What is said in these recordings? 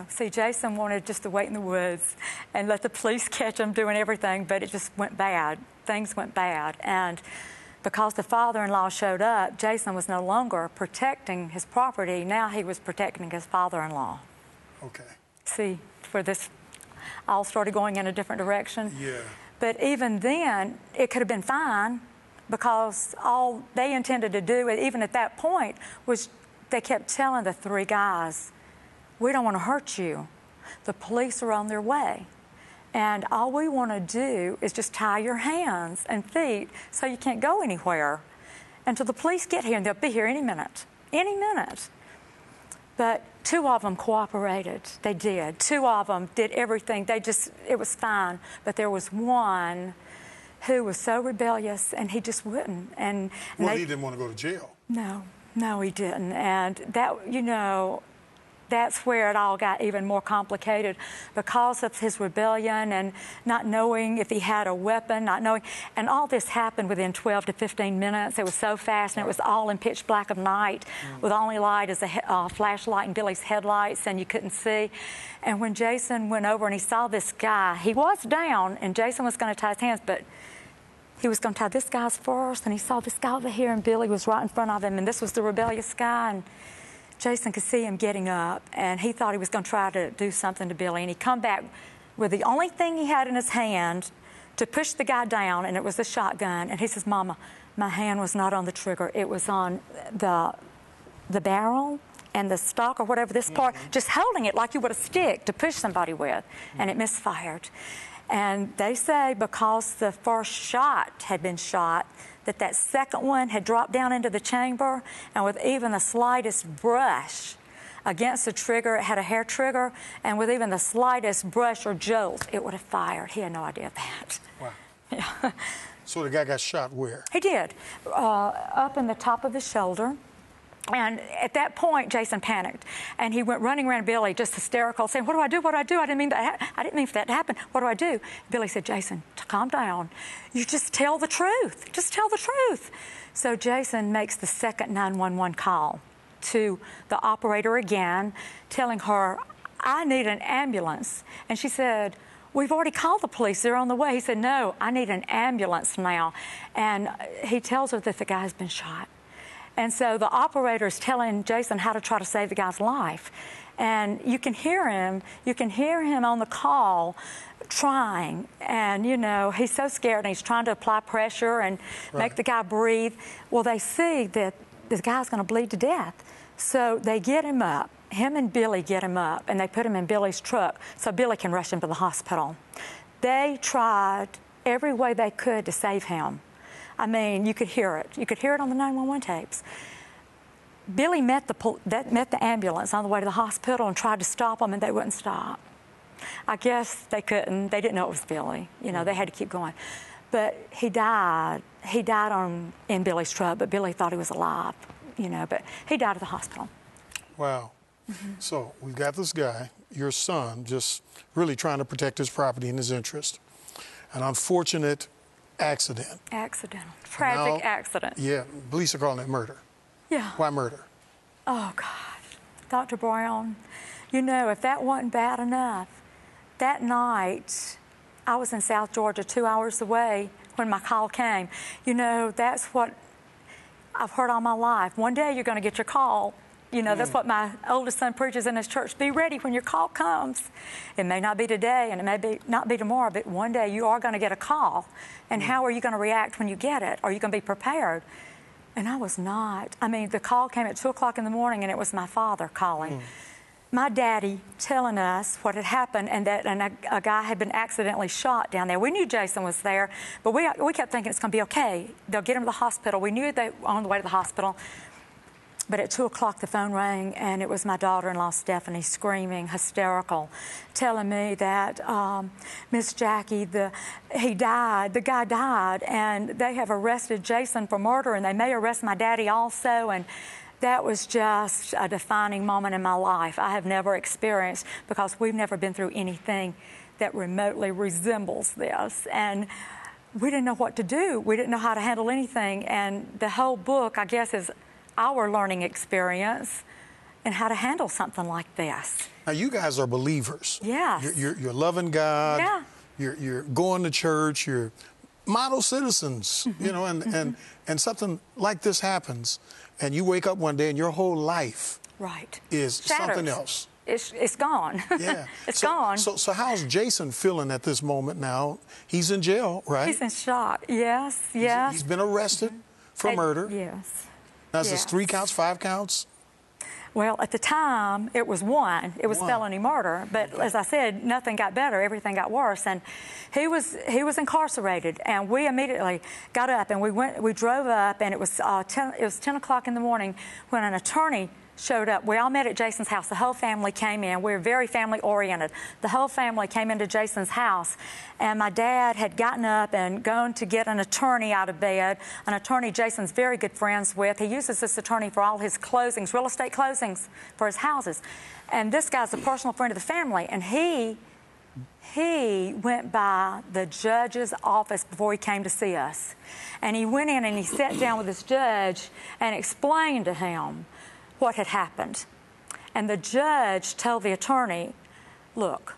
No. See, Jason wanted just to wait in the woods and let the police catch him doing everything, but it just went bad. Things went bad. And because the father-in-law showed up, Jason was no longer protecting his property. Now he was protecting his father-in-law. Okay. See, for this, all started going in a different direction. Yeah. But even then, it could have been fine, because all they intended to do, even at that point, was they kept telling the three guys, we don't want to hurt you. The police are on their way. And all we want to do is just tie your hands and feet so you can't go anywhere until the police get here, and they'll be here any minute, any minute. But two of them cooperated. They did. Two of them did everything. It was fine. But there was one who was so rebellious, and he just wouldn't. And he didn't want to go to jail. No, he didn't. And that, that's where it all got even more complicated, because of his rebellion and not knowing if he had a weapon, not knowing. And all this happened within 12 to 15 minutes. It was so fast, and it was all in pitch black of night, with only light as a flashlight and Billy's headlights, and you couldn't see. And when Jason went over and he saw this guy, he was down, and Jason was going to tie his hands, but he was going to tie this guy's first, and he saw this guy over here, and Billy was right in front of him, and this was the rebellious guy, and Jason could see him getting up, and he thought he was going to try to do something to Billy, and he come back with the only thing he had in his hand to push the guy down, and it was the shotgun. And he says, Mama, my hand was not on the trigger. It was on the barrel and the stock or whatever, this part, just holding it like you would a stick to push somebody with, and it misfired. And they say because the first shot had been shot, that second one had dropped down into the chamber, and with even the slightest brush against the trigger, it had a hair trigger, and with even the slightest brush or jolt, it would have fired. He had no idea of that. Wow. Yeah. So the guy got shot where? He did, up in the top of his shoulder. And at that point, Jason panicked, and he went running around Billy, just hysterical, saying, "What do I do? What do I do? I didn't mean for that to happen. What do I do?" Billy said, "Jason, calm down. You just tell the truth. Just tell the truth." So Jason makes the second 911 call to the operator again, telling her, "I need an ambulance." And she said, "We've already called the police. They're on the way." He said, "No, I need an ambulance now." And he tells her that the guy's been shot. And so the operator is telling Jason how to try to save the guy's life. And you can hear him on the call trying. And, he's so scared, and he's trying to apply pressure and make the guy breathe. Well, they see that the guy's going to bleed to death. So they get him up. Him and Billy get him up, and they put him in Billy's truck so Billy can rush him to the hospital. They tried every way they could to save him. I mean, you could hear it. You could hear it on the 911 tapes. Billy met the ambulance on the way to the hospital and tried to stop them, and they wouldn't stop. I guess they couldn't. They didn't know it was Billy. They had to keep going. But he died. He died in Billy's truck, but Billy thought he was alive, but he died at the hospital. Wow. Mm-hmm. So we've got this guy, your son, just really trying to protect his property and his interest. An unfortunate accident. Accidental. Tragic accident. Yeah, police are calling it murder. Yeah. Why murder? Oh, gosh. Dr. Brown, if that wasn't bad enough, that night I was in South Georgia, 2 hours away, when my call came. That's what I've heard all my life. One day you're going to get your call. That's what my oldest son preaches in his church. Be ready when your call comes. It may not be today, and it may not be tomorrow, but one day you are going to get a call. And how are you going to react when you get it? Are you going to be prepared? And I was not. I mean, the call came at 2 o'clock in the morning, and it was my father calling. My daddy telling us what had happened, and that a guy had been accidentally shot down there. We knew Jason was there, but we kept thinking it's going to be okay. They'll get him to the hospital. We knew they were on the way to the hospital. But at 2 o'clock, the phone rang, and it was my daughter-in-law, Stephanie, screaming, hysterical, telling me that, Miss Jackie, the guy died, and they have arrested Jason for murder, and they may arrest my daddy also. And that was just a defining moment in my life I have never experienced, because we've never been through anything that remotely resembles this. And we didn't know what to do. We didn't know how to handle anything. And the whole book, I guess, is our learning experience, in how to handle something like this. Now, you guys are believers. Yes. You're loving God. Yeah. You're going to church. You're model citizens, you know, and something like this happens, and you wake up one day and your whole life is something else. It's gone. Yeah. It's gone. So how's Jason feeling at this moment now? He's in jail, right? He's in shock. Yes, yes. He's been arrested for murder. Yes. Now, is this 3 counts, 5 counts? Well, at the time, it was 1. It was felony murder. But as I said, nothing got better. Everything got worse. And he was incarcerated. And we immediately got up and we drove up. And it was 10 o'clock in the morning when an attorney showed up. We all met at Jason's house. The whole family came in. We were very family oriented. The whole family came into Jason's house, and my dad had gotten up and gone to get an attorney out of bed, an attorney Jason's very good friends with. He uses this attorney for all his closings, real estate closings for his houses. And this guy's a personal friend of the family, and he went by the judge's office before he came to see us. And he went in and he sat down with this judge and explained to him what had happened. And the judge told the attorney, look,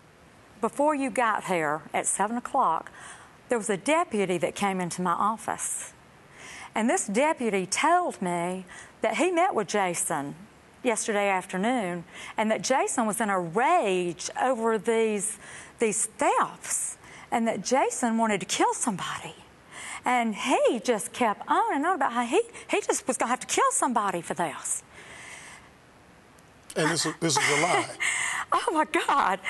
before you got here at 7 o'clock, there was a deputy that came into my office. And this deputy told me that he met with Jason yesterday afternoon and that Jason was in a rage over these thefts and that Jason wanted to kill somebody. And he just kept on and on about how he just was going to have to kill somebody for this. And this is a lie. Oh, my God.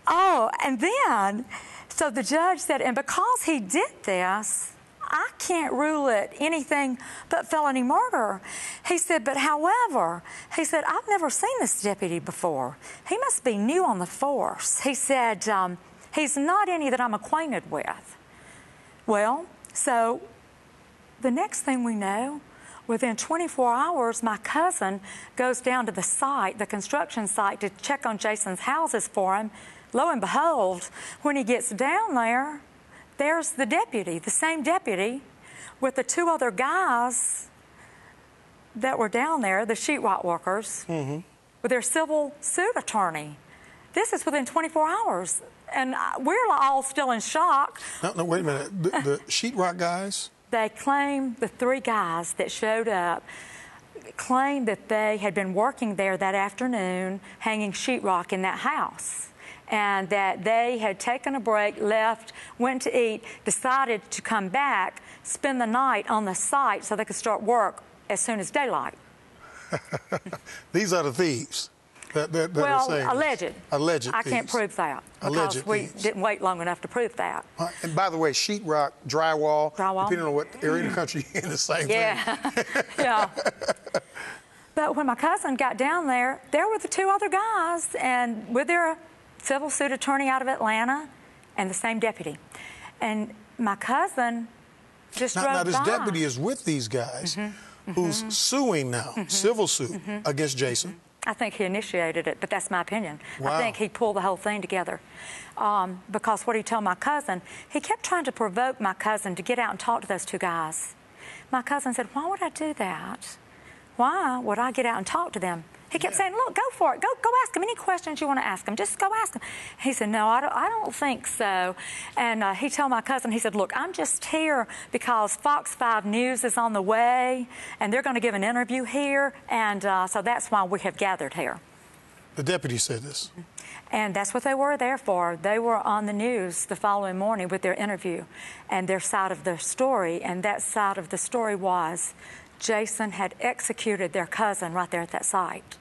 Oh, and then, so the judge said, and because he did this, I can't rule it anything but felony murder. He said, but however, he said, I've never seen this deputy before. He must be new on the force. He said, he's not any that I'm acquainted with. Well, so the next thing we know, within 24 hours, my cousin goes down to the site, the construction site, to check on Jason's houses for him. Lo and behold, when he gets down there, there's the deputy, the same deputy, with the 2 other guys that were down there, the sheetrock workers, with their civil suit attorney. This is within 24 hours, and we're all still in shock. No, wait a minute. The sheetrock guys? They claim, the 3 guys that showed up, claimed that they had been working there that afternoon, hanging sheetrock in that house, and that they had taken a break, left, went to eat, decided to come back, spend the night on the site so they could start work as soon as daylight. These are the thieves. That are saying alleged. Alleged I can't thieves. prove that because Alleged we thieves. didn't wait long enough to prove that. And by the way, sheetrock, drywall, depending on what area of the country you're in, the same thing. Yeah. But when my cousin got down there were the 2 other guys, and with their civil suit attorney out of Atlanta, and the same deputy. And my cousin just drove by. Now, this deputy is with these guys, who's suing now, civil suit against Jason. I think he initiated it, but that's my opinion. Wow. I think he pulled the whole thing together. Because what he told my cousin, he kept trying to provoke my cousin to get out and talk to those 2 guys. My cousin said, why would I do that? Why would I get out and talk to them? He kept saying, look, go for it. Go ask them any questions you want to ask them. Just go ask them. He said, no, I don't think so. And he told my cousin, he said, look, I'm just here because Fox 5 News is on the way, and they're going to give an interview here, and so that's why we have gathered here. The deputy said this. And that's what they were there for. They were on the news the following morning with their interview and their side of the story, and that side of the story was Jason had executed their cousin right there at that site.